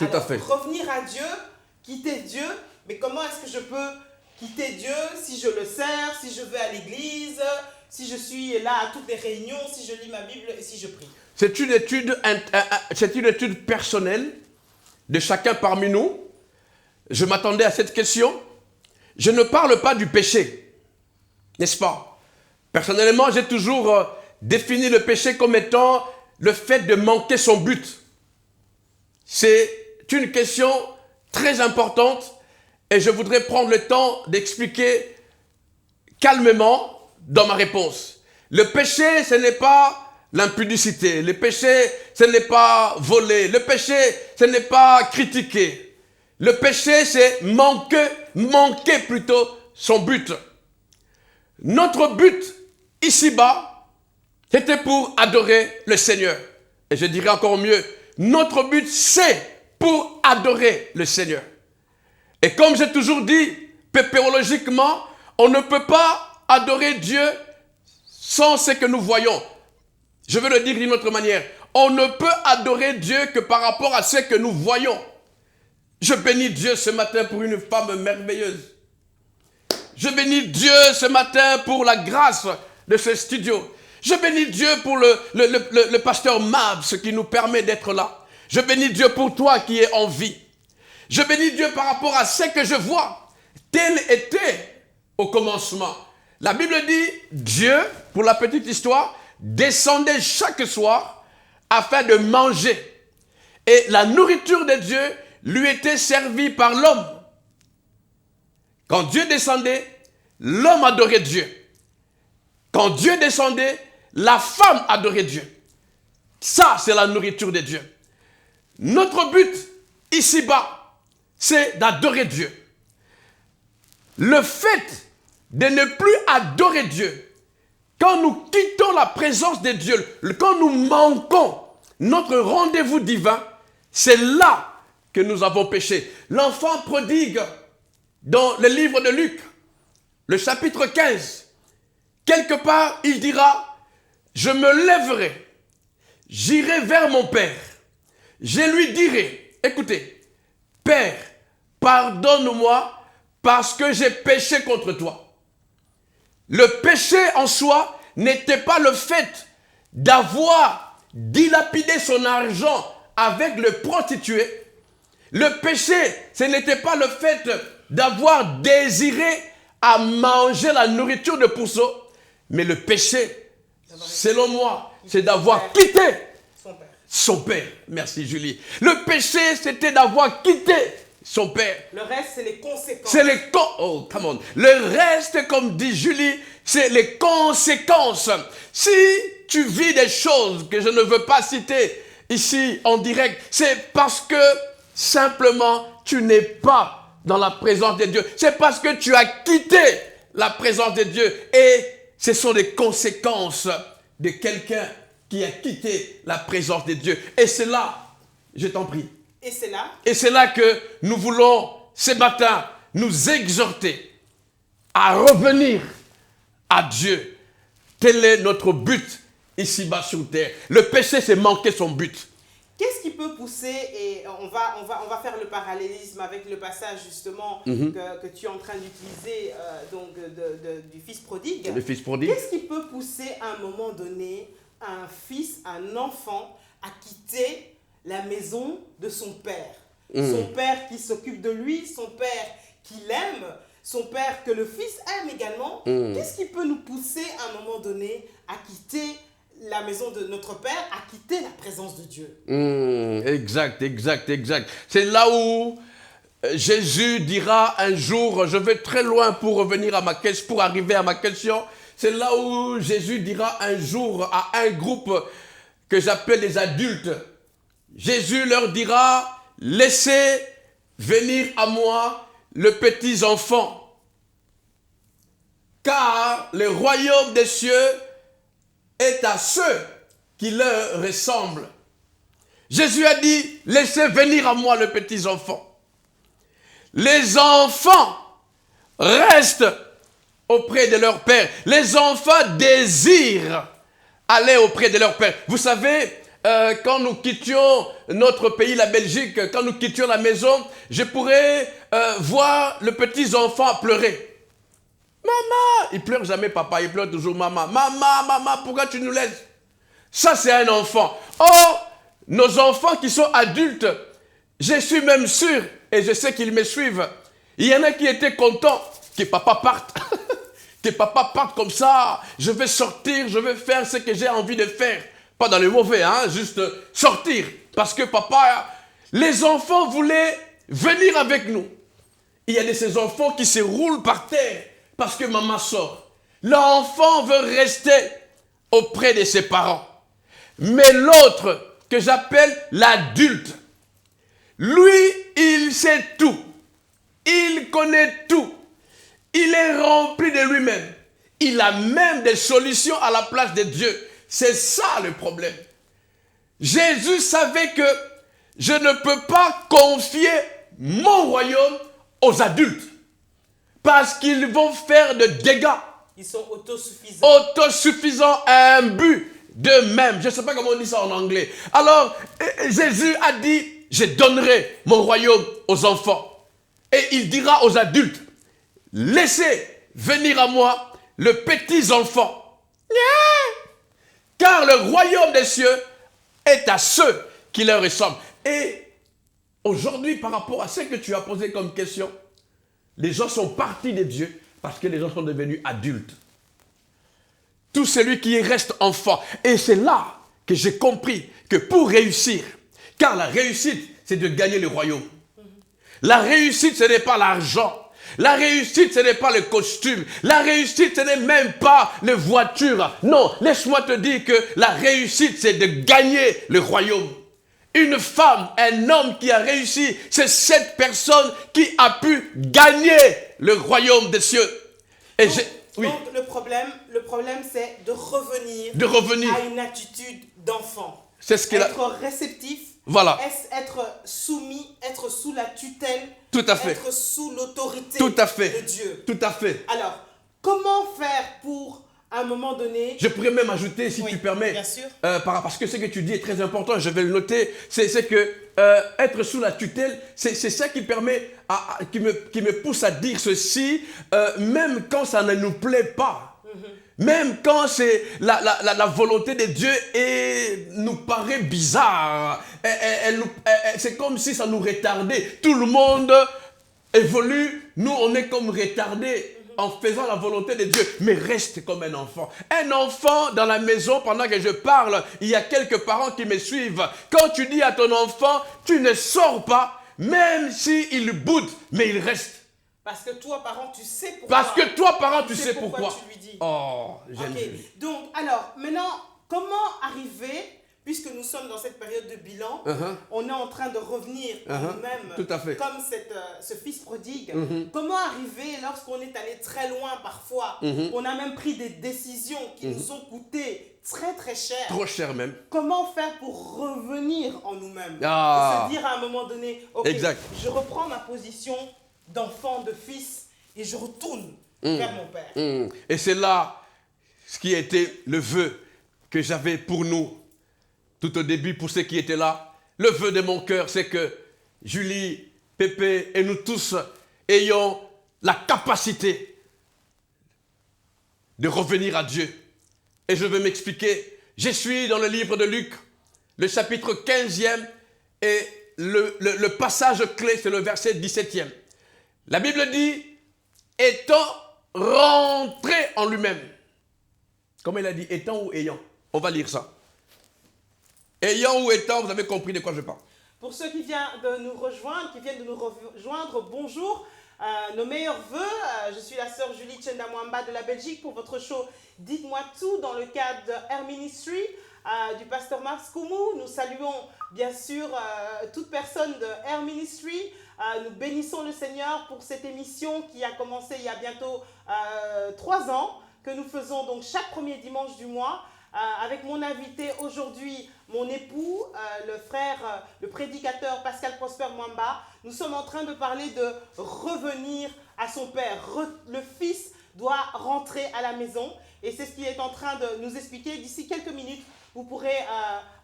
Tout à fait. Revenir à Dieu, quitter Dieu, mais comment est-ce que je peux quitter Dieu si je le sers, si je vais à l'église, si je suis là à toutes les réunions, si je lis ma Bible et si je prie? C'est une étude personnelle de chacun parmi nous. Je m'attendais à cette question. Je ne parle pas du péché, n'est-ce pas? Personnellement, j'ai toujours défini le péché comme étant le fait de manquer son but. C'est une question très importante et je voudrais prendre le temps d'expliquer calmement dans ma réponse. Le péché, ce n'est pas l'impudicité. Le péché, ce n'est pas voler. Le péché, ce n'est pas critiquer. Le péché, c'est manquer plutôt son but. Notre but, ici-bas, c'était pour adorer le Seigneur. Et je dirais encore mieux, notre but, c'est pour adorer le Seigneur. Et comme j'ai toujours dit, pépérologiquement, on ne peut pas adorer Dieu sans ce que nous voyons. Je veux le dire d'une autre manière. On ne peut adorer Dieu que par rapport à ce que nous voyons. Je bénis Dieu ce matin pour une femme merveilleuse. Je bénis Dieu ce matin pour la grâce de ce studio. Je bénis Dieu pour le pasteur Mabs qui nous permet d'être là. Je bénis Dieu pour toi qui es en vie. Je bénis Dieu par rapport à ce que je vois. Tel était au commencement. La Bible dit, Dieu, pour la petite histoire, descendait chaque soir afin de manger. Et la nourriture de Dieu lui était servie par l'homme. Quand Dieu descendait, l'homme adorait Dieu. Quand Dieu descendait, la femme adorait Dieu. Ça, c'est la nourriture de Dieu. Notre but, ici-bas, c'est d'adorer Dieu. Le fait de ne plus adorer Dieu, quand nous quittons la présence de Dieu, quand nous manquons notre rendez-vous divin, c'est là que nous avons péché. L'enfant prodigue, dans le livre de Luc, le chapitre 15, quelque part, il dira, je me lèverai, j'irai vers mon Père, je lui dirai, écoutez, Père, pardonne-moi parce que j'ai péché contre toi. Le péché en soi n'était pas le fait d'avoir dilapidé son argent avec le prostitué. Le péché, ce n'était pas le fait d'avoir désiré à manger la nourriture de pourceau. Mais le péché, selon moi, c'est d'avoir quitté son père. Merci Julie. Le péché, c'était d'avoir quitté son père. Le reste, c'est les conséquences. Oh, come on. Le reste, comme dit Julie, c'est les conséquences. Si tu vis des choses que je ne veux pas citer ici en direct, c'est parce que simplement tu n'es pas dans la présence de Dieu. C'est parce que tu as quitté la présence de Dieu. Et ce sont les conséquences de quelqu'un qui a quitté la présence de Dieu. Et c'est là, je t'en prie. Et c'est là? Et c'est là que nous voulons, ce matin, nous exhorter à revenir à Dieu. Tel est notre but ici-bas sur terre. Le péché, c'est manquer son but. Qu'est-ce qui peut pousser, et on va faire le parallélisme avec le passage justement que tu es en train d'utiliser du fils prodigue. Le fils prodigue. Qu'est-ce qui peut pousser à un moment donné un fils, un enfant à quitter la maison de son père? Son père qui s'occupe de lui, son père qui l'aime, son père que le fils aime également. Qu'est-ce qui peut nous pousser à un moment donné à quitter la maison de notre Père, à quitter la présence de Dieu? Exact. C'est là où Jésus dira un jour, je vais très loin pour revenir à pour arriver à ma question. C'est là où Jésus dira un jour à un groupe que j'appelle les adultes. Jésus leur dira, laissez venir à moi les petits enfants, car le royaume des cieux est à ceux qui leur ressemblent. Jésus a dit, laissez venir à moi les petits enfants. Les enfants restent auprès de leur père. Les enfants désirent aller auprès de leur père. Vous savez, quand nous quittions notre pays, la Belgique, quand nous quittions la maison, je pourrais voir le petit enfant pleurer. Maman, il pleure jamais papa, il pleure toujours maman. Maman, pourquoi tu nous laisses? Ça, c'est un enfant. Or, nos enfants qui sont adultes, je suis même sûr, et je sais qu'ils me suivent, il y en a qui étaient contents que papa parte. Que papa parte comme ça, je vais sortir, je vais faire ce que j'ai envie de faire. Pas dans le mauvais, hein, juste sortir. Parce que papa, les enfants voulaient venir avec nous. Il y a de ces enfants qui se roulent par terre parce que maman sort. L'enfant veut rester auprès de ses parents. Mais l'autre, que j'appelle l'adulte, lui, il sait tout. Il connaît tout. Il est rempli de lui-même. Il a même des solutions à la place de Dieu. C'est ça le problème. Jésus savait que je ne peux pas confier mon royaume aux adultes. Parce qu'ils vont faire de dégâts. Ils sont autosuffisants. Autosuffisants à un but d'eux-mêmes. Je ne sais pas comment on dit ça en anglais. Alors, Jésus a dit, je donnerai mon royaume aux enfants. Et il dira aux adultes, laissez venir à moi le petit enfant. Car le royaume des cieux est à ceux qui leur ressemblent. Et aujourd'hui, par rapport à ce que tu as posé comme question, les gens sont partis de Dieu parce que les gens sont devenus adultes. Tout celui qui reste enfant. Et c'est là que j'ai compris que pour réussir, car la réussite, c'est de gagner le royaume. La réussite, ce n'est pas l'argent. La réussite, ce n'est pas le costume. La réussite, ce n'est même pas les voitures. Non, laisse-moi te dire que la réussite, c'est de gagner le royaume. Une femme, un homme qui a réussi, c'est cette personne qui a pu gagner le royaume des cieux. Et donc le problème, c'est de revenir à une attitude d'enfant. C'est ce qu'il a. Être réceptif. Voilà. Être soumis, être sous la tutelle. Tout à fait. Être sous l'autorité de Dieu. Tout à fait. Alors, comment faire pour, à un moment donné... Je pourrais même ajouter, si tu permets, bien sûr. Parce que ce que tu dis est très important, je vais le noter, c'est que être sous la tutelle, c'est ça qui permet, qui me pousse à dire ceci, même quand ça ne nous plaît pas. Même quand c'est la volonté de Dieu et nous paraît bizarre, c'est comme si ça nous retardait. Tout le monde évolue, nous on est comme retardés en faisant la volonté de Dieu. Mais reste comme un enfant. Un enfant dans la maison, pendant que je parle, il y a quelques parents qui me suivent. Quand tu dis à ton enfant, tu ne sors pas, même s'il boude, mais il reste. Parce que toi, parent, tu sais pourquoi. Parce que toi, parent, tu sais pourquoi. Tu lui dis. Oh, j'aime. Okay. Donc, alors, maintenant, comment arriver, puisque nous sommes dans cette période de bilan, on est en train de revenir nous-mêmes, tout à fait. comme ce fils prodigue. Comment arriver lorsqu'on est allé très loin parfois, on a même pris des décisions qui nous ont coûté très très cher. Trop cher même. Comment faire pour revenir en nous-mêmes et se dire à un moment donné, ok, je reprends ma position d'enfant, de fils, et je retourne vers mon père. Et c'est là ce qui a été le vœu que j'avais pour nous, tout au début, pour ceux qui étaient là. Le vœu de mon cœur, c'est que Julie, Pépé et nous tous ayons la capacité de revenir à Dieu. Et je vais m'expliquer. Je suis dans le livre de Luc, le chapitre 15e, et le passage clé, c'est le verset 17e. La Bible dit, étant rentré en lui-même. Comment il a dit, étant ou ayant? On va lire ça. Ayant ou étant, vous avez compris de quoi je parle. Pour ceux qui viennent de nous rejoindre, bonjour. Nos meilleurs vœux. Je suis la sœur Julie Tchendamwamba de la Belgique pour votre show Dites-moi tout dans le cadre de Air Ministry du pasteur Marc Koumou. Nous saluons bien sûr toute personne de Air Ministry. Nous bénissons le Seigneur pour cette émission qui a commencé il y a bientôt 3 ans, que nous faisons donc chaque premier dimanche du mois. Avec mon invité aujourd'hui, mon époux, le frère, le prédicateur Pascal Prosper Mwamba. Nous sommes en train de parler de revenir à son père. Le fils doit rentrer à la maison et c'est ce qu'il est en train de nous expliquer. D'ici quelques minutes, vous pourrez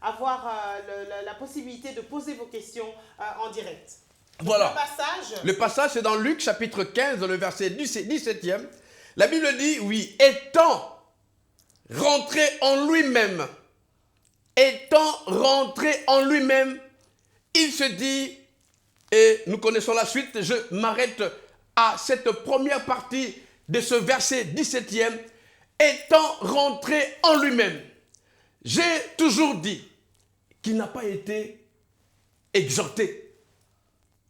avoir la possibilité de poser vos questions en direct. Donc, Voilà. Le passage, c'est dans Luc chapitre 15, le verset 17e. La Bible dit, oui, étant rentré en lui-même, il se dit, et nous connaissons la suite, je m'arrête à cette première partie de ce verset 17e, étant rentré en lui-même. J'ai toujours dit qu'il n'a pas été exhorté.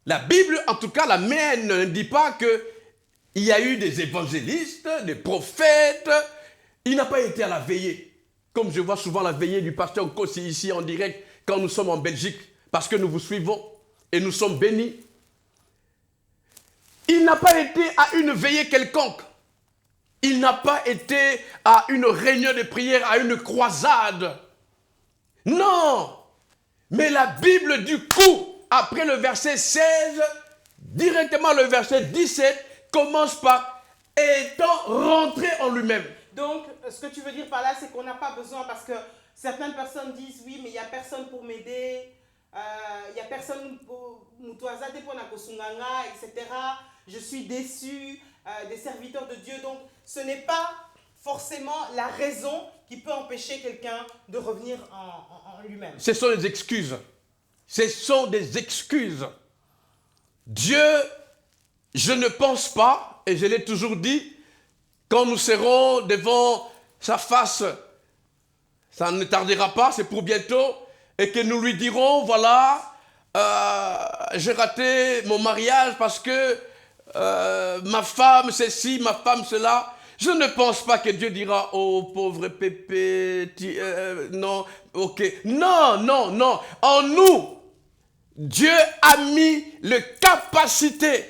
La Bible, en tout cas la mienne, ne dit pas qu'il y a eu des évangélistes, des prophètes. Il n'a pas été à la veillée. Comme je vois souvent la veillée du pasteur Kossi ici en direct quand nous sommes en Belgique, parce que nous vous suivons et nous sommes bénis. Il n'a pas été à une veillée quelconque. Il n'a pas été à une réunion de prière, à une croisade. Non! Mais la Bible, du coup, après le verset 16, directement le verset 17, commence par « étant rentré en lui-même ». Donc, ce que tu veux dire par là, c'est qu'on n'a pas besoin, parce que certaines personnes disent « oui, mais il n'y a personne pour m'aider, il n'y a personne pour m'utiliser pour nakosunganga, etc. Je suis déçu des serviteurs de Dieu. » Donc, ce n'est pas forcément la raison qui peut empêcher quelqu'un de revenir en lui-même. Ce sont des excuses. Ce sont des excuses. Dieu, je ne pense pas, et je l'ai toujours dit, quand nous serons devant sa face, ça ne tardera pas, c'est pour bientôt, et que nous lui dirons, voilà, j'ai raté mon mariage parce que ma femme ceci, ma femme cela. Je ne pense pas que Dieu dira, oh pauvre Pépé, non, ok. Non, non, non. En nous, Dieu a mis la capacité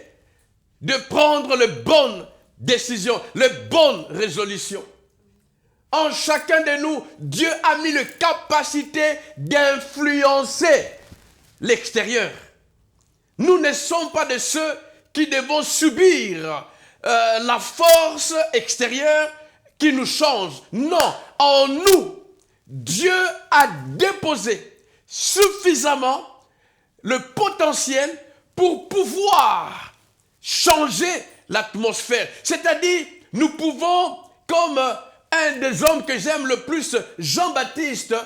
de prendre les bonnes décisions, les bonnes résolutions. En chacun de nous, Dieu a mis la capacité d'influencer l'extérieur. Nous ne sommes pas de ceux qui devons subir la force extérieure qui nous change. Non, en nous, Dieu a déposé suffisamment le potentiel pour pouvoir changer l'atmosphère. C'est-à-dire, nous pouvons, comme un des hommes que j'aime le plus, Jean-Baptiste,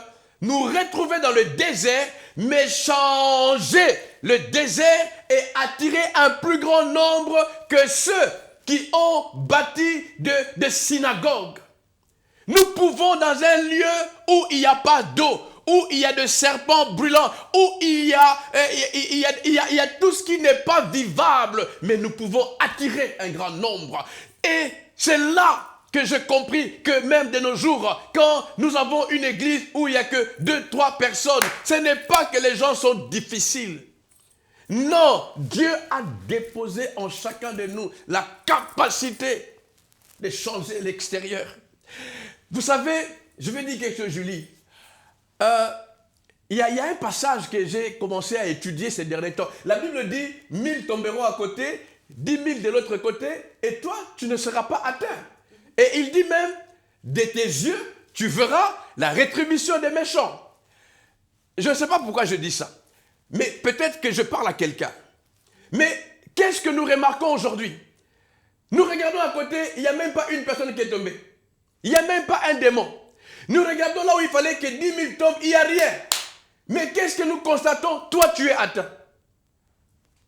nous retrouver dans le désert, mais changer le désert et attirer un plus grand nombre que ceux qui ont bâti de synagogues. Nous pouvons dans un lieu où il n'y a pas d'eau, où il y a des serpents brûlants, où il y a tout ce qui n'est pas vivable, mais nous pouvons attirer un grand nombre. Et c'est là que j'ai compris que même de nos jours, quand nous avons une église où il n'y a que 2-3 personnes, ce n'est pas que les gens sont difficiles. Non, Dieu a déposé en chacun de nous la capacité de changer l'extérieur. Vous savez, je vais dire quelque chose, Julie. Il y a un passage que j'ai commencé à étudier ces derniers temps. La Bible dit, 1000 tomberont à côté, 10 000 de l'autre côté, et toi, tu ne seras pas atteint. Et il dit même, de tes yeux, tu verras la rétribution des méchants. Je ne sais pas pourquoi je dis ça. Mais peut-être que je parle à quelqu'un. Mais qu'est-ce que nous remarquons aujourd'hui? Nous regardons à côté, il n'y a même pas une personne qui est tombée. Il n'y a même pas un démon. Nous regardons là où il fallait que 10 000 tombent, il n'y a rien. Mais qu'est-ce que nous constatons? Toi, tu es atteint.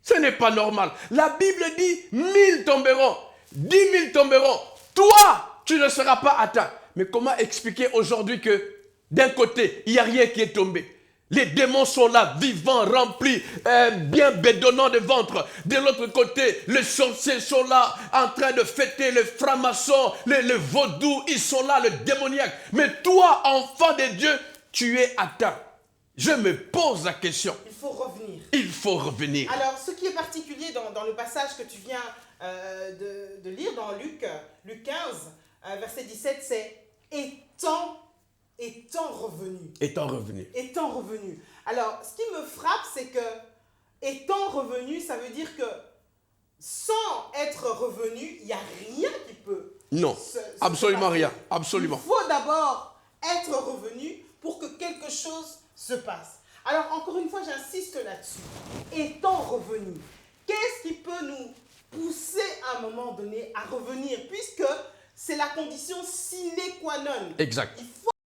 Ce n'est pas normal. La Bible dit 1000 tomberont, 10 000 tomberont. Toi, tu ne seras pas atteint. Mais comment expliquer aujourd'hui que d'un côté, il n'y a rien qui est tombé? Les démons sont là, vivants, remplis, bien bédonnants de ventre. De l'autre côté, les sorciers sont là, en train de fêter, les francs-maçons, les vaudous, ils sont là, le démoniaque. Mais toi, enfant de Dieu, tu es atteint. Je me pose la question. Il faut revenir. Il faut revenir. Alors, ce qui est particulier dans le passage que tu viens de lire dans Luc 15, verset 17, c'est « étant revenu ». Étant revenu. Étant revenu. Alors, ce qui me frappe, c'est que étant revenu, ça veut dire que sans être revenu, il n'y a rien qui peut Non, absolument passer. rien. Absolument. Il faut d'abord être revenu pour que quelque chose se passe. Alors, encore une fois, j'insiste là-dessus. Étant revenu, qu'est-ce qui peut nous pousser à un moment donné à revenir, puisque c'est la condition sine qua non. Exact. Il faut